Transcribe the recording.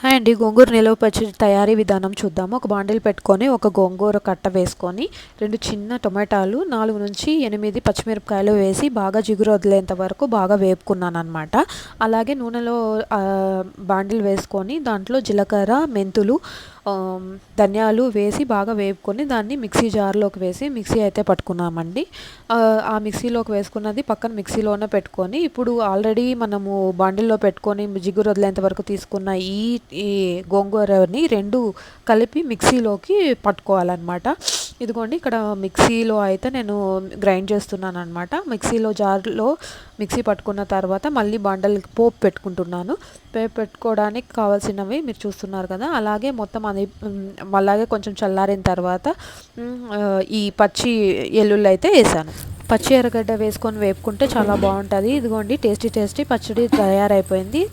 Hi అండి. గోంగూర నిలవ పచ్చడి తయారీ విధానం చూద్దాము. ఒక బాండిల్ పెట్టుకొని ఒక గోంగూర కట్ట వేసుకొని 2 చిన్న టొమాటాలు 4-8 పచ్చిమిరపకాయలు వేసి బాగా జిగురు వదిలేంత వరకు బాగా వేపుకున్నానన్నమాట. అలాగే నూనెలో బాండిల్ వేసుకొని దాంట్లో జీలకర్ర, మెంతులు, ధనియాలు వేసి బాగా వేపుకొని దాన్ని మిక్సీ జార్లోకి వేసి మిక్సీ అయితే పట్టుకున్నామండి. ఆ మిక్సీలోకి వేసుకున్నది పక్కన మిక్సీలోనే పెట్టుకొని ఇప్పుడు ఆల్రెడీ మనము బాండిల్లో పెట్టుకొని జిగురు వదిలేంత వరకు తీసుకున్న ఈ ఈ గోంగూరని 2 కలిపి మిక్సీలోకి పట్టుకోవాలన్నమాట. ఇదిగోండి ఇక్కడ మిక్సీలో అయితే నేను గ్రైండ్ చేస్తున్నానన్నమాట. జార్లో మిక్సీ పట్టుకున్న తర్వాత మళ్ళీ బండలకి పోపు పెట్టుకుంటున్నాను. పోపు పెట్టుకోవడానికి కావాల్సినవి మీరు చూస్తున్నారు కదా. అలాగే మొత్తం అది అలాగే కొంచెం చల్లారిన తర్వాత ఈ పచ్చి ఎల్లుల్లి అయితే వేసాను. పచ్చి ఎర్రగడ్డ వేసుకొని వేపుకుంటే చాలా బాగుంటుంది. ఇదిగోండి టేస్టీ పచ్చడి తయారైపోయింది.